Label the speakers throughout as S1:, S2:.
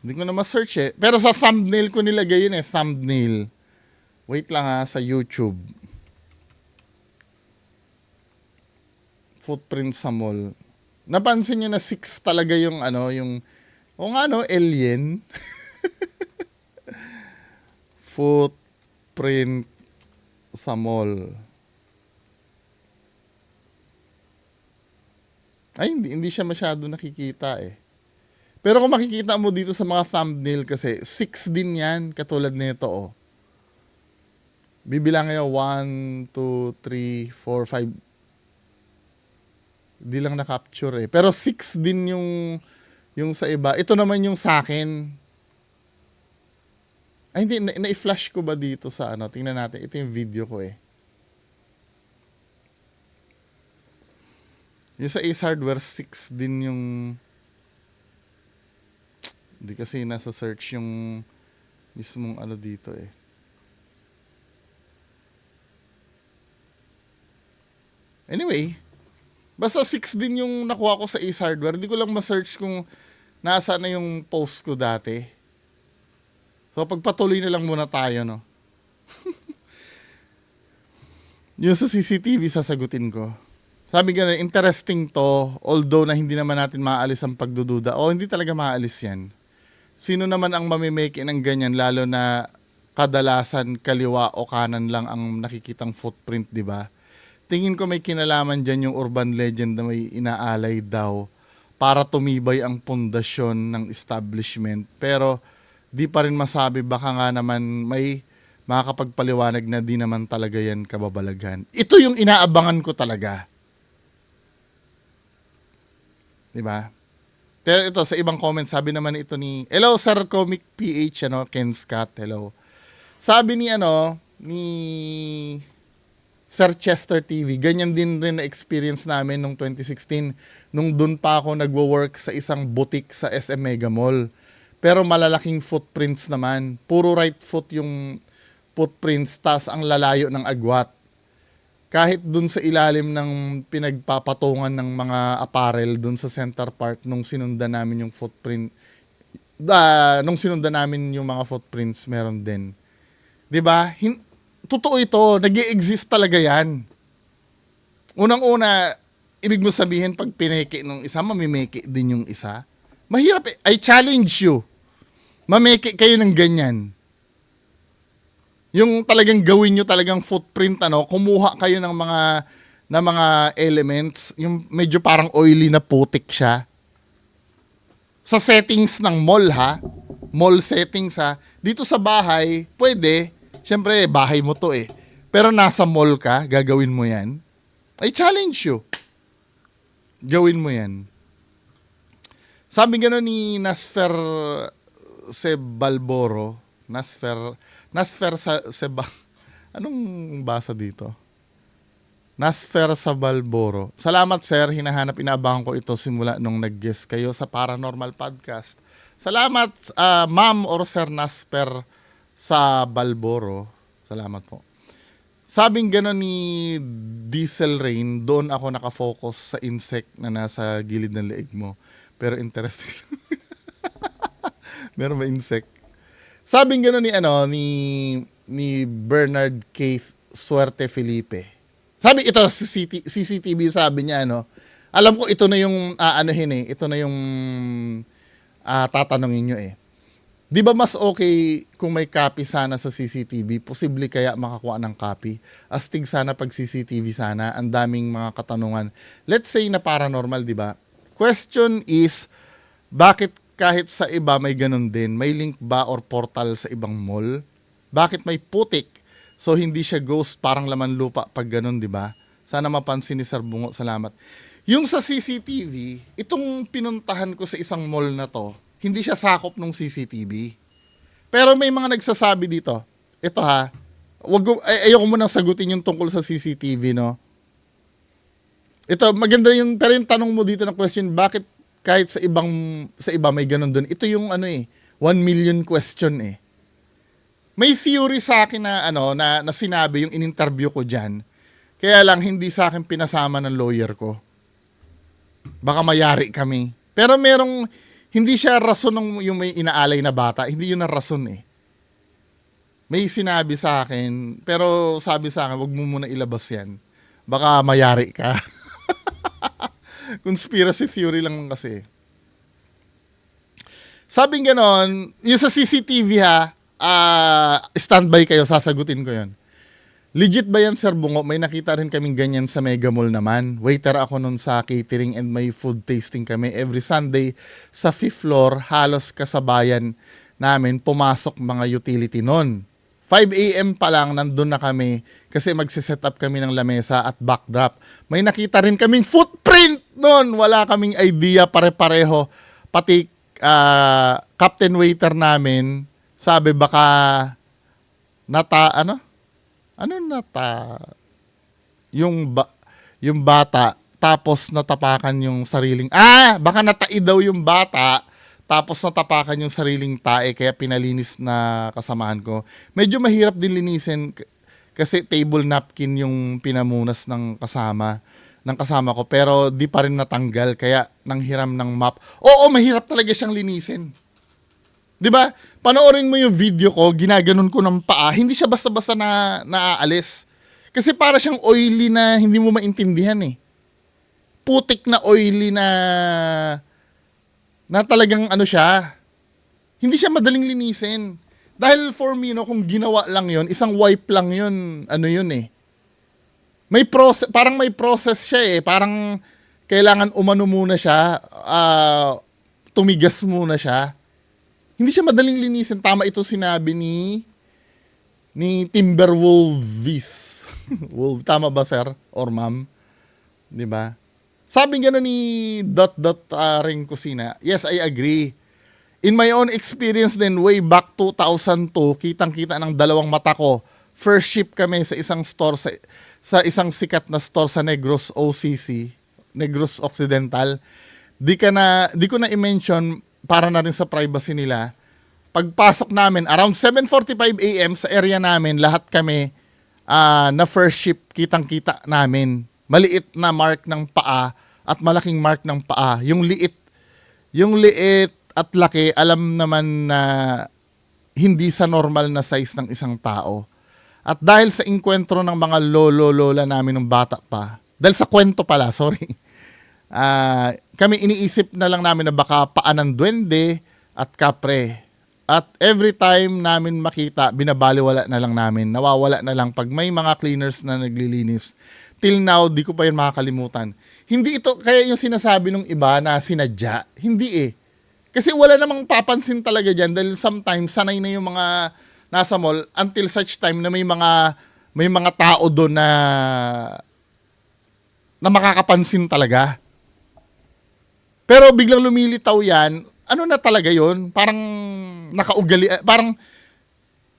S1: Hindi ko na ma-search eh. Pero sa thumbnail ko nilagay yun eh. Thumbnail. Wait lang ha, sa YouTube. Footprint sa mall. Napansin nyo na 6 talaga yung ano, yung, o nga no, alien. Footprint sa mall. Ay, hindi siya masyado nakikita eh. Pero kung makikita mo dito sa mga thumbnail kasi, 6 din yan, katulad nito oh. Bibilang nyo, 1, 2, 3, 4, 5. Di lang na-capture eh. Pero 6 din yung sa iba. Ito naman yung sa akin. Ay, hindi. Na-flash ko ba dito sa ano? Tingnan natin. Ito yung video ko eh. Yung sa Ace Hardware, 6 din yung... Hindi kasi nasa search yung mismong ano dito eh. Anyway, basta 6 din yung nakuha ko sa Ace Hardware. Hindi ko lang ma-search kung nasa na yung post ko dati. So, pagpatuloy na lang muna tayo, no? Yung sa CCTV, sasagutin ko. Sabi nga, interesting to, although na hindi naman natin maalis ang pagdududa. O, hindi talaga maalis yan. Sino naman ang mamimake ng ganyan, lalo na kadalasan kaliwa o kanan lang ang nakikitang footprint, di ba? Tingin ko may kinalaman dyan yung urban legend na may inaalay daw para tumibay ang pundasyon ng establishment. Pero di pa rin masabi, baka nga naman may makakapagpaliwanag na di naman talaga yan kababalaghan. Ito yung inaabangan ko talaga. Di ba? Ito, sa ibang comment, sabi naman ito ni, hello, Sir Comic PH, ano, Ken Scott, hello. Sabi ni, ni Sir Chester TV, ganyan din rin na experience namin nung 2016, nung dun pa ako nagwo-work sa isang boutique sa SM Mega Mall. Pero malalaking footprints naman. Puro right foot yung footprints, tas ang lalayo ng agwat. Kahit dun sa ilalim ng pinagpapatungan ng mga apparel dun sa center part nung sinundan namin yung footprint, nung sinundan namin yung mga footprints, meron din. 'Di ba? Totoo ito, nag-i-exist talaga yan. Unang-una, ibig mo sabihin pag pineke nung isa, mamimeke din yung isa. Mahirap eh. I challenge you. Mameke kayo ng ganyan. Yung talagang gawin nyo talagang footprint, kumuha kayo ng mga elements, yung medyo parang oily na putik siya. Sa settings ng mall ha, mall settings ha, dito sa bahay, pwede, syempre bahay mo to eh. Pero nasa mall ka, gagawin mo yan. I challenge you. Gawin mo yan. Sabi gano'n ni Nasfer Sebalboro, Nasfer Seba, anong basa dito? Nasfer Sabalboro. Salamat sir, inaabangan ko ito simula nung nag-guest kayo sa Paranormal Podcast. Salamat ma'am or sir Nasfer Sabalboro. Salamat po. Sabing gano'n ni Diesel Rain, doon ako nakafocus sa insect na nasa gilid ng leeg mo. Pero interesting. Meron ba insect? Sabing gano'n ni Bernard Keith Suerte Felipe. Sabi ito CCTV, sabi niya alam ko ito na yung ito na yung tatanungin niyo eh. 'Di ba mas okay kung may copy sana sa CCTV? Posible kaya makakuha ng copy? Astig sana pag CCTV sana, ang daming mga katanungan. Let's say na paranormal, 'di ba? Question is, bakit kahit sa iba may ganun din? May link ba or portal sa ibang mall? Bakit may putik? So hindi siya ghost, parang laman lupa pag ganun, 'di ba? Sana mapansin ni Sir Bungo, salamat. Yung sa CCTV, itong pinuntahan ko sa isang mall na to, hindi siya sakop ng CCTV. Pero may mga nagsasabi dito. Ito ha, ayoko mo nang sagutin yung tungkol sa CCTV, no? Ito, maganda yung, pero yung tanong mo dito na question, bakit kahit sa iba may ganun doon? Ito yung 1 million question eh. May theory sa akin na sinabi yung in-interview ko diyan. Kaya lang hindi sa akin pinasama ng lawyer ko. Baka mayari kami. Pero merong Hindi siya rason ng yung may inaalay na bata. Hindi yun ang rason eh. May sinabi sa akin, pero sabi sa akin, wag mo muna ilabas yan. Baka mayari ka. Conspiracy theory lang kasi. Sabing ganon, yung sa CCTV ha, standby kayo, sasagutin ko yon. Legit ba yan, Sir Bungo? May nakita rin kaming ganyan sa Mega Mall naman. Waiter ako nun sa catering and may food tasting kami. Every Sunday sa 5th floor, halos kasabayan namin, pumasok mga utility nun. 5 a.m. pa lang, nandun na kami kasi magsiset up kami ng lamesa at backdrop. May nakita rin kaming footprint nun. Wala kaming idea, pare-pareho. Pati captain waiter namin, sabi baka yung bata tapos natapakan yung sariling baka natai daw yung bata tapos natapakan yung sariling tae kaya pinalinis na kasamahan ko. Medyo mahirap din linisin kasi table napkin yung pinamunas ng kasama ko pero di pa rin natanggal kaya nanghiram ng mop. Oo, mahirap talaga siyang linisin. 'Di ba? Panoorin mo yung video ko, ginaganon ko ng paa, hindi siya basta-basta na naaalis. Kasi para siyang oily na hindi mo maintindihan eh. Putik na oily na talagang ano siya. Hindi siya madaling linisin. Dahil for me, no, kung ginawa lang yon, isang wipe lang yun, ano yun eh. May process, parang may process siya eh. Parang kailangan umano muna siya, tumigas muna siya. Hindi siya madaling linisin. Tama ito sinabi ni Timberwolves. Wolf, tama ba sir? Or ma'am? 'Di ba? Sabi gano'n ni Ring Kusina. Yes, I agree. In my own experience then way back 2002, kitang-kita ng dalawang mata ko. First ship kami sa isang store sa isang sikat na store sa Negros OCC, Negros Occidental. Di ko na i-mention para na rin sa privacy nila. Pagpasok namin, around 7:45 a.m. sa area namin, lahat kami na first ship, kitang-kita namin. Maliit na mark ng paa at malaking mark ng paa. Yung liit at laki, alam naman na hindi sa normal na size ng isang tao. At dahil sa inkwentro ng mga lolo-lola namin ng bata pa, dahil sa kwento pala, sorry, kami iniisip na lang namin na baka paa ng duwende at kapre. At every time namin makita, binabaliwala na lang namin. Nawawala na lang pag may mga cleaners na naglilinis. Till now, di ko pa yun makakalimutan. Hindi ito, kaya yung sinasabi ng iba na sinadya, hindi eh. Kasi wala namang papansin talaga dyan dahil sometimes sanay na yung mga nasa mall until such time na may mga tao doon na makakapansin talaga. Pero biglang lumilitaw yan, ano na talaga yon? Parang nakaugali, parang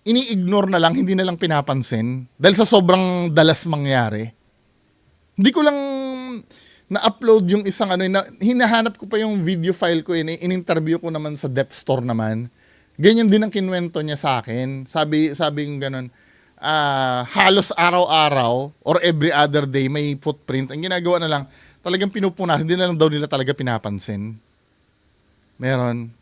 S1: ini-ignore na lang, hindi na lang pinapansin. Dahil sa sobrang dalas mangyari. Hindi ko lang na-upload yung isang hinahanap ko pa yung video file ko, in-interview ko naman sa Dep Store naman. Ganyan din ang kinwento niya sa akin. Sabing ganun, halos araw-araw or every other day may footprint. Ang ginagawa na lang, talagang pinupunas, hindi na lang daw nila talaga pinapansin. Meron.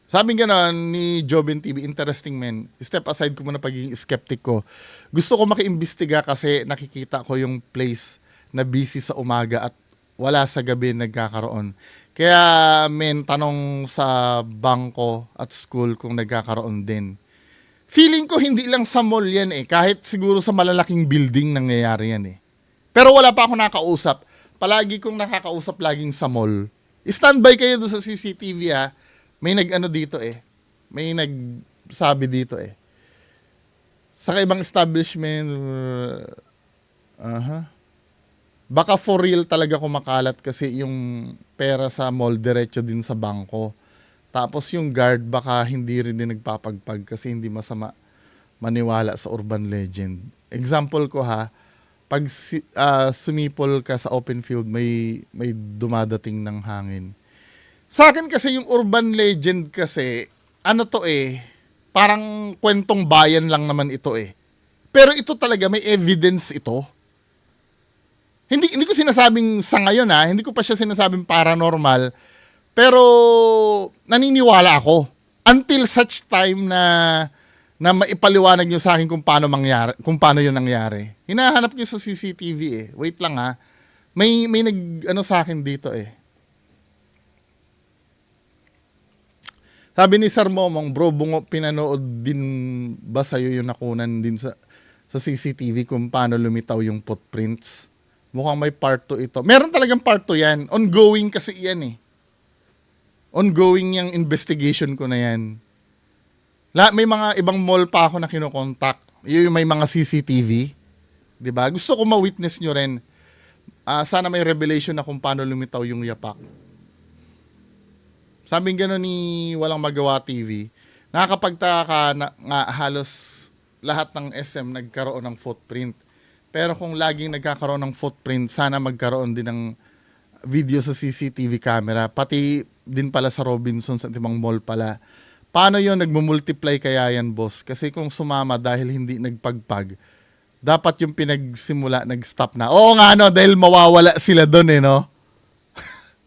S1: Sabi gano'n ni Jobin TV, interesting men. Step aside ko muna pagiging skeptic ko. Gusto ko makiimbestiga kasi nakikita ko yung place na busy sa umaga at wala sa gabi nagkakaroon. Kaya men, tanong sa bangko at school kung nagkakaroon din. Feeling ko hindi lang sa mall yan eh. Kahit siguro sa malalaking building nangyayari yan eh. Pero wala pa ako nakausap. Palagi kong nakakausap laging sa mall. Standby kayo doon sa CCTV ha. May dito eh. May nagsabi dito eh. Sa ibang establishment, baka for real talaga kumakalat kasi yung pera sa mall diretso din sa bangko. Tapos yung guard baka hindi rin din nagpapagpag kasi hindi masama maniwala sa urban legend. Example ko ha, pag sumipol ka sa open field, may dumadating ng hangin. Sa akin kasi yung urban legend kasi, parang kwentong bayan lang naman ito eh. Pero ito talaga, may evidence ito. Hindi ko sinasabing sa ngayon hindi ko pa siya sinasabing paranormal, pero naniniwala ako until such time na maipaliwanag niyo sa akin kung paano 'yun nangyari. Hinahanap niyo sa CCTV Wait lang May nag sa akin dito Sabi ni Sir Momong, bro, bungo, pinanood din ba sa'yo yung nakunan din sa CCTV kung paano lumitaw yung footprints? Mukhang may part 2 ito. Meron talagang part 2 yan. Ongoing kasi yan Ongoing yung investigation ko na yan. May mga ibang mall pa ako na kinokontak. Yung may mga CCTV. Diba? Gusto ko ma-witness nyo rin. Sana may revelation na kung paano lumitaw yung yapak. Sabing gano'n ni Walang Magawa TV, nakakapagtaka na nga halos lahat ng SM nagkaroon ng footprint. Pero kung laging nagkakaroon ng footprint, sana magkaroon din ng video sa CCTV camera. Pati din pala sa Robinsons at ibang mall pala. Paano yon nagmumultiply kaya yan, boss? Kasi kung sumama dahil hindi nagpagpag, dapat yung pinagsimula, nag-stop na. Oo nga, dahil mawawala sila doon no?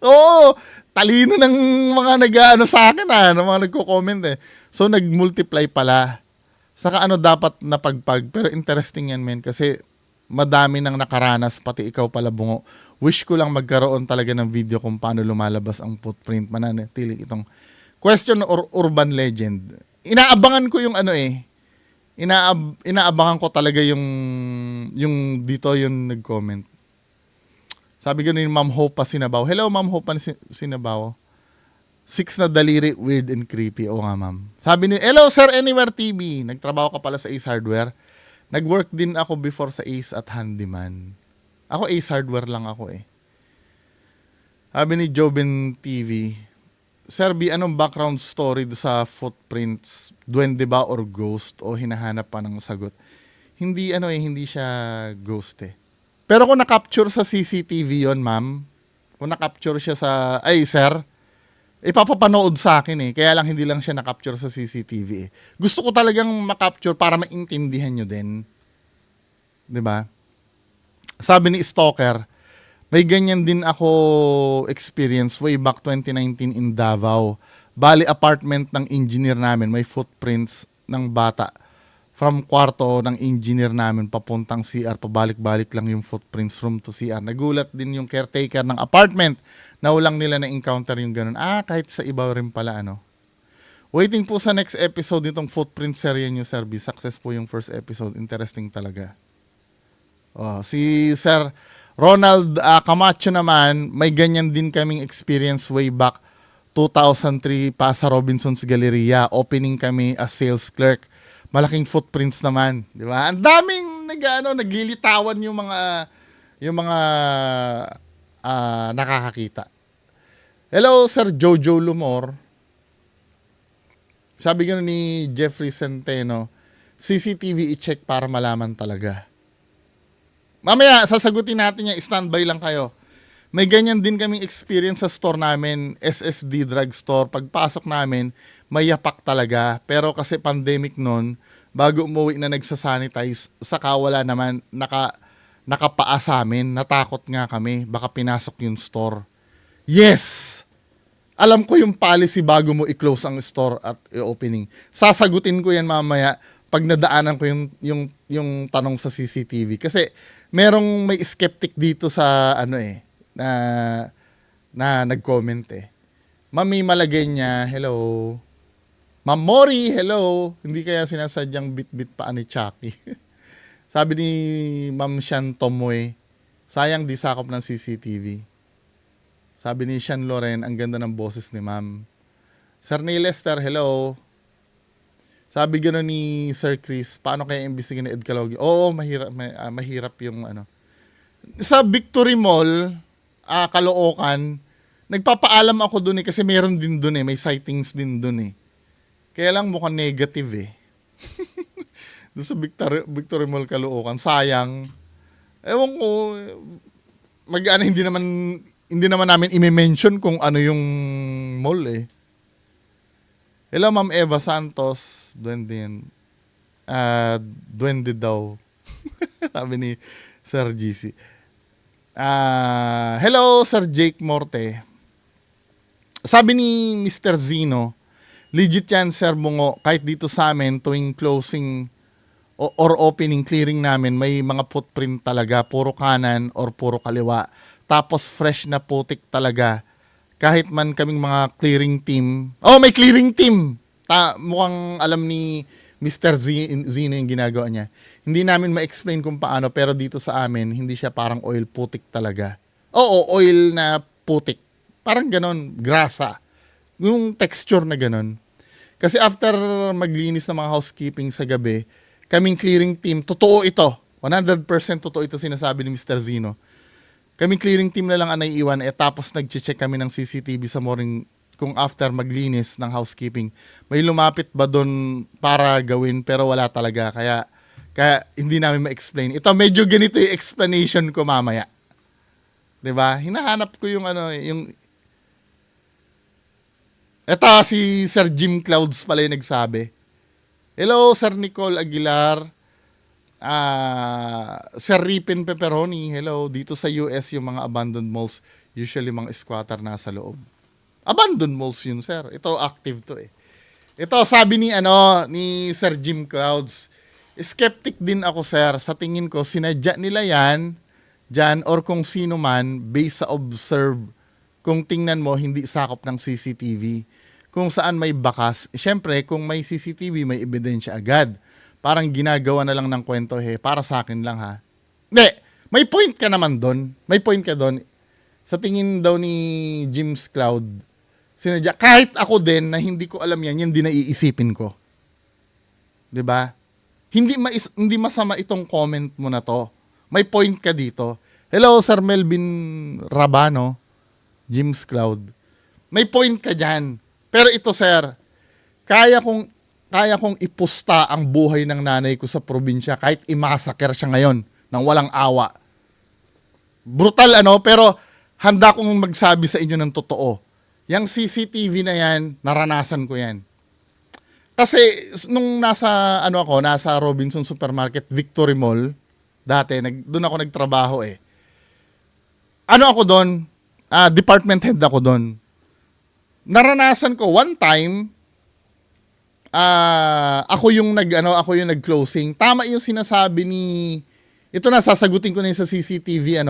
S1: Oo, talino ng mga nag-ano sa akin ng mga nagko-comment So, nag-multiply pala. Saka dapat napagpag. Pero interesting yan, men. Kasi madami nang nakaranas, pati ikaw pala, bungo. Wish ko lang magkaroon talaga ng video kung paano lumalabas ang footprint. Mananatiling itong question or urban legend. Inaabangan ko yung inaabangan ko talaga yung dito yung nag-comment. Sabi ko ni Ma'am Hope pa Sinabaw. Hello, Ma'am Hope pa Sinabaw. 6 na daliri, weird and creepy. Oo nga, ma'am. Sabi ni, hello, Sir Anywhere TV. Nagtrabaho ka pala sa Ace Hardware. Nag-work din ako before sa Ace at Handyman. Ako Ace Hardware lang ako Sabi ni Jobin TV, Sir B, anong background story sa footprints? Duwende ba or ghost? O hinahanap pa ng sagot? Hindi hindi siya ghost Pero kung na-capture sa CCTV yon, ma'am, kung na-capture siya sir, ipapapanood sa akin Kaya lang hindi lang siya na-capture sa CCTV Gusto ko talagang ma-capture para maintindihan nyo din. 'Di ba? Sabi ni Stalker, may ganyan din ako experience way back 2019 in Davao. Bali, apartment ng engineer namin, may footprints ng bata. From kwarto ng engineer namin papuntang CR, pabalik-balik lang yung footprints room to CR. Nagulat din yung caretaker ng apartment na walang nila na-encounter yung ganun. Kahit sa iba rin pala Waiting po sa next episode nitong footprint serye nyo, Sir B. Success po yung first episode. Interesting talaga. Si Sir Ronald Camacho naman, may ganyan din kaming experience way back 2003 pa sa Robinsons Galleria. Opening kami as sales clerk. Malaking footprints naman, di ba? Ang daming naglilitawan yung mga nakakakita. Hello, Sir Jojo Lumor. Sabi gano'n ni Jeffrey Centeno, CCTV i-check para malaman talaga. Mamaya, sasagutin natin yan. Standby lang kayo. May ganyan din kaming experience sa store namin, SSD Drugstore. Pagpasok namin, may yapak talaga. Pero kasi pandemic noon, bago umuwi na nagsasanitize, saka wala naman, nakapaa sa amin. Natakot nga kami. Baka pinasok yung store. Yes! Alam ko yung policy bago mo i-close ang store at i-opening. Sasagutin ko yan mamaya pag nadaanan ko yung tanong sa CCTV. Kasi may skeptic dito sa na nag-comment Mami Malagay niya, hello. Ma'am Mori, hello. Hindi kaya sinasadyang bit-bit pa ni Chucky. Sabi ni Ma'am Shan Tomoy, sayang di sakop ng CCTV. Sabi ni Sean Loren, ang ganda ng boses ni Ma'am. Sir Neil Lester, hello. Sabi gano'n ni Sir Chris, paano kaya imbestigan ni Ed Calogyo? Oo, mahirap yung Sa Victory Mall, Caloocan, nagpapaalam ako dun kasi meron din dun may sightings din dun Kaya lang mukhang negative doon sa Victory Mall Caloocan, sayang. Ewan ko, hindi naman namin i-mention kung ano yung mall Hello, Ma'am Eva Santos, duwende yan. Duwende daw. Sabi ni Sir GC. Hello, Sir Jake Morte. Sabi ni Mr. Zino, legit yan, Sir Bungo. Kahit dito sa amin, tuwing closing or opening, clearing namin, may mga footprint talaga. Puro kanan or puro kaliwa. Tapos fresh na putik talaga. Kahit man kaming mga clearing team. Oh, may clearing team! Mukhang alam ni Mr. Zino yung ginagawa niya. Hindi namin ma-explain kung paano, pero dito sa amin, hindi siya parang oil putik talaga. Oo, oil na putik. Parang ganon, grasa. Yung texture na ganon. Kasi after maglinis ng mga housekeeping sa gabi, kaming clearing team, totoo ito. 100% totoo ito sinasabi ni Mr. Zino. Kaming clearing team na lang ang naiiwan, tapos nag-check kami ng CCTV sa morning kung after maglinis ng housekeeping, may lumapit ba doon para gawin, pero wala talaga. Kaya hindi namin ma-explain. Ito, medyo ganito yung explanation ko mamaya. 'Di ba? Hinahanap ko yung yung eto, si Sir Jim Clouds pala yung nagsabi. Hello, Sir Nicole Aguilar. Sir Ripin Pepperoni. Hello. Dito sa US, yung mga abandoned malls, usually mga squatter nasa loob. Abandoned malls yun, sir. Ito, active to eh. Ito, sabi ni Sir Jim Clouds, skeptic din ako, sir. Sa tingin ko, sinadya nila yan, dyan, or kung sino man, based sa observe. Kung tingnan mo, hindi sakop ng CCTV. Kung saan may bakas, syempre, kung may CCTV, may ebidensya agad. Parang ginagawa na lang ng kwento, para sa akin lang, ha. Hindi, may point ka naman doon. May point ka doon. Sa tingin daw ni Jim's Cloud, sinadya, kahit ako din na hindi ko alam yan din naiisipin ko. 'Di ba? Hindi masama itong comment mo na to. May point ka dito. Hello, Sir Melvin Rabano, Jim's Cloud. May point ka diyan. Pero ito, sir, kaya kong ipusta ang buhay ng nanay ko sa probinsya kahit imasaker siya ngayon nang walang awa. Brutal pero handa kong magsabi sa inyo ng totoo. Yang CCTV na yan, naranasan ko yan. Kasi nung nasa Robinson Supermarket, Victory Mall, dati doon ako nagtrabaho eh. Ako doon? Department head ako doon. Naranasan ko one time, ako yung nag-closing. Tama yung sinasabi ito na, sasagutin ko na yung sa CCTV,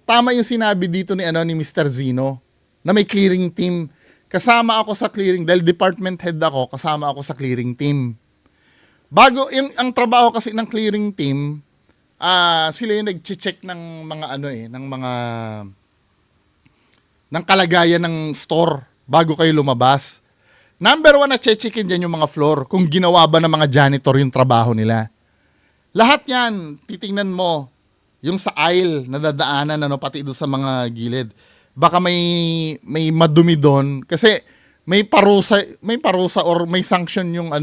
S1: tama yung sinabi dito ni Mr. Zino, na may clearing team. Kasama ako sa clearing, dahil department head ako, kasama ako sa clearing team. Ang trabaho kasi ng clearing team, sila yung nag-check ng mga ng kalagayan ng store bago kayo lumabas. Number 1 na checkin dyan yung mga floor, kung ginawa ba ng mga janitor yung trabaho nila. Lahat yan, titingnan mo, yung sa aisle na dadaanan, pati doon sa mga gilid. Baka may madumi doon, kasi may parusa or may sanction yung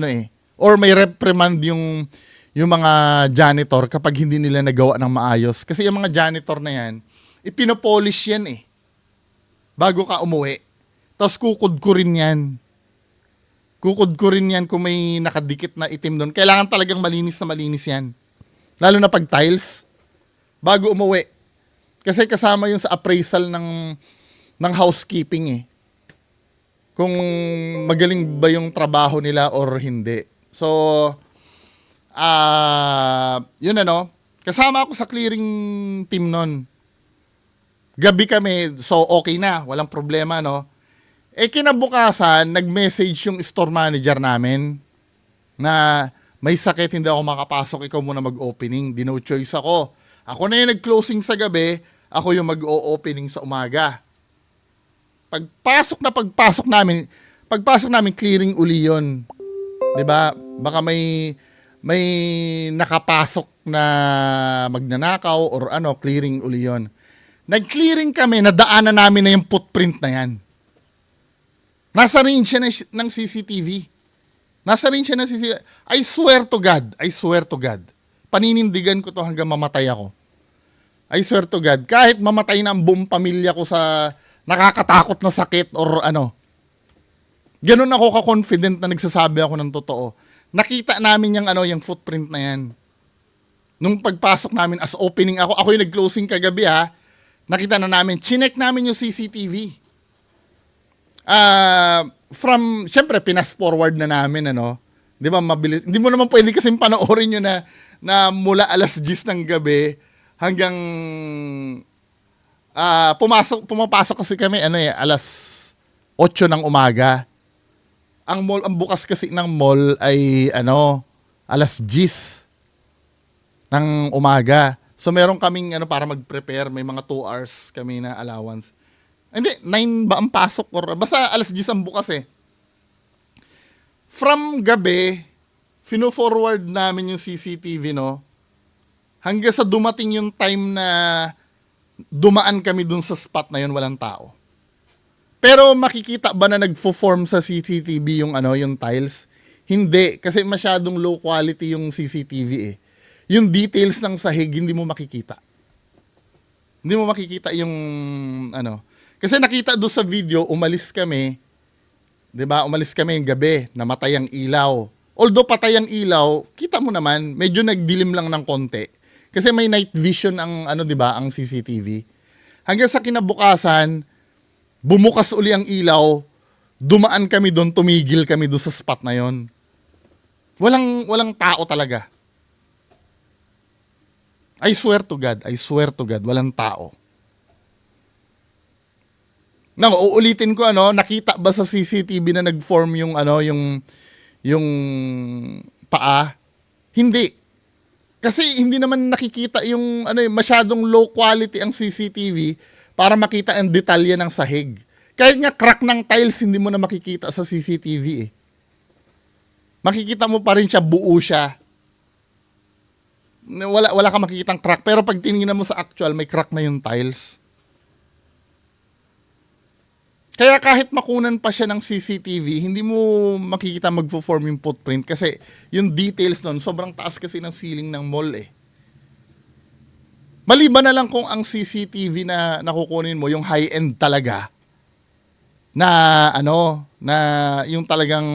S1: or may reprimand yung mga janitor kapag hindi nila nagawa ng maayos. Kasi yung mga janitor na yan, ipinopolish yan bago ka umuwi. Tapos kukudkurin yan. Kukudkurin yan kung may nakadikit na itim doon. Kailangan talagang malinis na malinis yan. Lalo na pag tiles, bago umuwi. Kasi kasama yung sa appraisal ng housekeeping kung magaling ba yung trabaho nila or hindi. So, yun kasama ako sa clearing team nun. Gabi kami, so okay na, walang problema, kinabukasan, nag-message yung store manager namin na may sakit, hindi ako makapasok, ikaw muna mag-opening. Di no choice ako. Ako na yung nag-closing sa gabi, ako yung mag-o-opening sa umaga. Pagpasok namin, clearing uli yun. 'Di ba? Baka may nakapasok na magnanakaw or clearing uli yun. Nag-clearing kami, nadaanan namin na yung footprint na yan. Nasa range siya ng CCTV. I swear to God. Paninindigan ko to hanggang mamatay ako. I swear to God. Kahit mamatay na ang buong pamilya ko sa nakakatakot na sakit or ganun ako ka-confident na nagsasabi ako ng totoo. Nakita namin yung footprint na yan. Nung pagpasok namin as opening ako yung nag-closing kagabi Nakita na namin, chinek namin yung CCTV. Syempre, pinas-forward na namin, ano. Di ba, mabilis. Hindi mo naman pwede kasing panoorin yun na mula alas 10 ng gabi hanggang pumapasok kasi kami, alas 8 ng umaga. Ang bukas kasi ng mall ay, alas 10 ng umaga. So, meron kaming, para mag-prepare. May mga 2 hours kami na allowance. Hindi, 9 ba ang pasok? Basta alas 10 ang bukas eh. From gabi, fino-forward namin yung CCTV, no? Hanggang sa dumating yung time na dumaan kami dun sa spot na yun, walang tao. Pero makikita ba na nagfo-form sa CCTV yung tiles? Hindi, kasi masyadong low quality yung CCTV eh. Yung details ng sahig, hindi mo makikita. Hindi mo makikita yung Kasi nakita doon sa video, umalis kami. 'Di ba? Umalis kami yung gabi, namatay ang ilaw. Although patay ang ilaw, kita mo naman, medyo nagdilim lang ng konti. Kasi may night vision ang 'di ba, ang CCTV. Hanggang sa kinabukasan, bumukas uli ang ilaw, dumaan kami doon, tumigil kami doon sa spot na 'yon. Walang tao talaga. I swear to God, walang tao. Uulitin ko nakita ba sa CCTV na nag-form yung paa? Hindi. Kasi hindi naman nakikita yung masyadong low quality ang CCTV para makita ang detalye ng sahig. Kahit nga crack ng tiles hindi mo na makikita sa CCTV eh. Makikita mo pa rin siya, buo siya. Wala kang makikitang crack. Pero pag tinignan mo sa actual, may crack na yung tiles. Kaya kahit makunan pa siya ng CCTV, hindi mo makikita magfo-form yung footprint kasi yung details nun, sobrang taas kasi ng ceiling ng mall eh. Maliban na lang kung ang CCTV na nakukunin mo, yung high-end talaga, na na yung talagang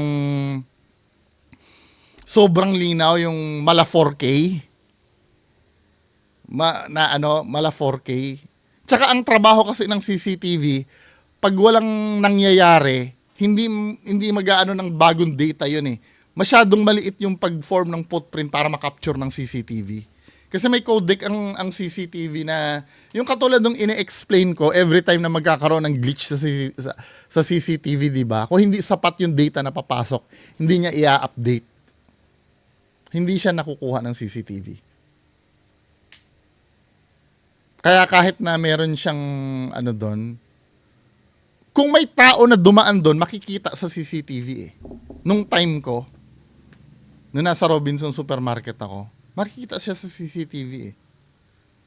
S1: sobrang linaw, yung mala 4K, mala 4K. Tsaka ang trabaho kasi ng CCTV, pag walang nangyayari, hindi mag-aano ng bagong data yun eh. Masyadong maliit yung pag-form ng footprint para makapture ng CCTV. Kasi may codec ang CCTV na, yung katulad ng ine-explain ko, every time na magkakaroon ng glitch sa CCTV, di ba? Kung hindi sapat yung data na papasok, hindi niya i-update. Hindi siya nakukuha ng CCTV. Kaya kahit na meron siyang doon, kung may tao na dumaan doon, makikita sa CCTV eh. Nung time ko, nung nasa Robinson Supermarket ako, makikita siya sa CCTV eh.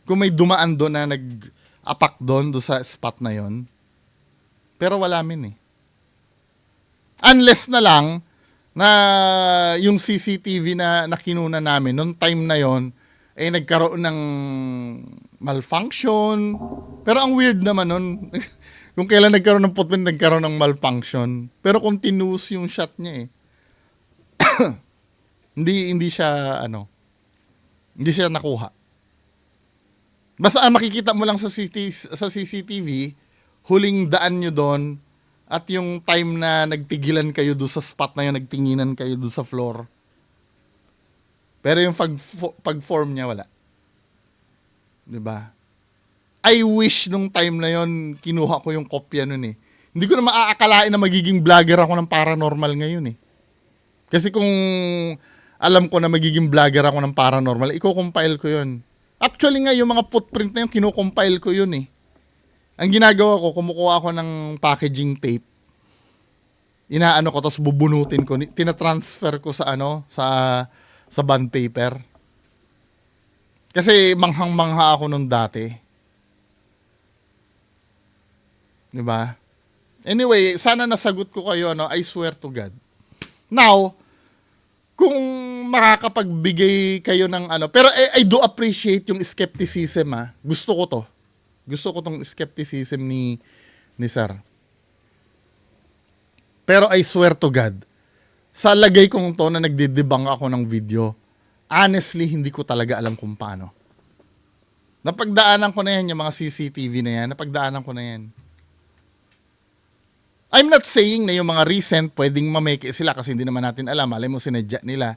S1: Kung may dumaan doon na nag-apak doon sa spot na yon, pero wala min eh. Unless na lang na yung CCTV na kinuna namin, nung time na yon, nagkaroon ng malfunction. Pero ang weird naman nun, kung kailan nagkaroon ng footprint, nagkaroon ng malfunction. Pero continuous yung shot niya eh. hindi siya hindi siya nakuha. Basta makikita mo lang sa CCTV, huling daan nyo doon at yung time na nagtigilan kayo doon sa spot na yun, nagtinginan kayo doon sa floor. Pero yung pag-form niya, wala. Diba? I wish nung time na yon kinuha ko yung kopya nun eh. Hindi ko na maaakalain na magiging vlogger ako ng paranormal ngayon eh. Kasi kung alam ko na magiging vlogger ako ng paranormal, i-compile ko yun. Actually nga, yung mga footprint na yun, kino-compile ko yun eh. Ang ginagawa ko, kumukuha ako ng packaging tape. Inaano ko, tapos bubunutin ko. Tina-transfer ko sa sa bond paper. Kasi manghang-mangha ako nung dati. Diba? Anyway, sana nasagot ko kayo, I swear to God. Now, kung makakapagbigay kayo ng pero I do appreciate yung skepticism Gusto ko to. Gusto ko tong skepticism ni Sir. Pero I swear to God, sa lagay kong to na nagdidibang ako ng video, honestly, hindi ko talaga alam kung paano. Napagdaanan ko na yan, yung mga CCTV na yan. Napagdaanan ko na yan. I'm not saying na yung mga recent pwedeng mameke sila kasi hindi naman natin alam. Alam mo, sinadya nila.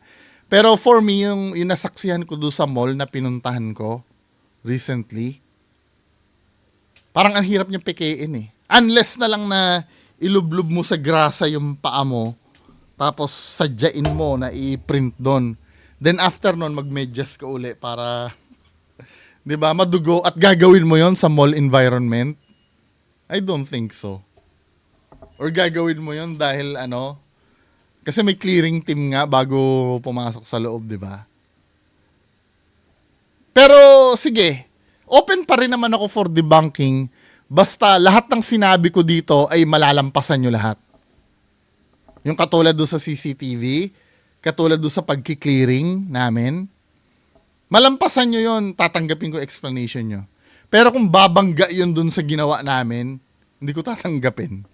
S1: Pero for me, yung nasaksihan ko doon sa mall na pinuntahan ko recently, parang ang hirap niya pekein eh. Unless na lang na ilublob mo sa grasa yung paa mo, tapos sadyain mo na i-print doon. Then after nun, mag-medyas ka uli para, di ba, madugo at gagawin mo yon sa mall environment. I don't think so. Or gagawin mo yon dahil kasi may clearing team nga bago pumasok sa loob, di ba? Pero sige, open pa rin naman ako for debunking basta lahat ng sinabi ko dito ay malalampasan nyo lahat. Yung katulad doon sa CCTV, katulad doon sa pagki-clearing namin, malampasan nyo yon, tatanggapin ko explanation nyo. Pero kung babangga yun doon sa ginawa namin, hindi ko tatanggapin.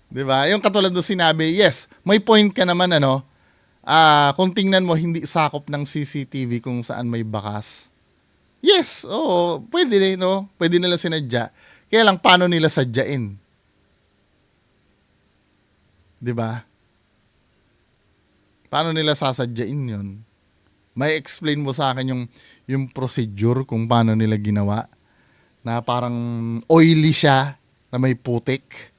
S1: Diba? Yung katulad doon sinabi, yes, may point ka naman kung tingnan mo hindi sakop ng CCTV kung saan may bakas. Yes, oo, pwede no? Pwede nila sinadya. Kaya lang paano nila sadyain? Diba? Paano nila sasadyain yun? May explain mo sa akin yung procedure kung paano nila ginawa na parang oily siya na may putik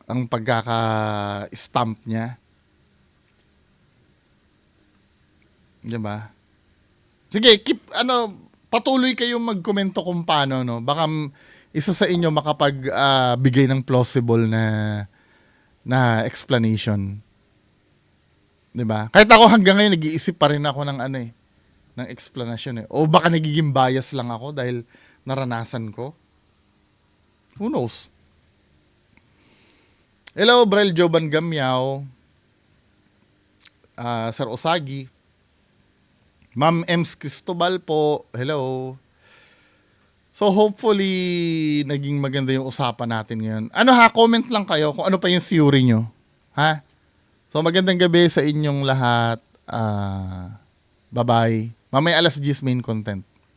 S1: ang pagkaka-stamp niya. Diba? Sige, patuloy kayong magkomento kung paano, no? Baka isa sa inyo makapagbigay ng plausible na explanation. Diba? Kahit ako hanggang ngayon nag-iisip pa rin ako ng ng explanation eh. O baka nagiging bias lang ako dahil naranasan ko. Who knows? Hello, Brel Joban Gamyaw. Sir Osagi. Ma'am Ems Cristobal po. Hello. So hopefully naging maganda yung usapan natin ngayon. Comment lang kayo kung ano pa yung theory nyo. Ha? So magandang gabi sa inyong lahat. Bye-bye. Mamaya 10:00 main content.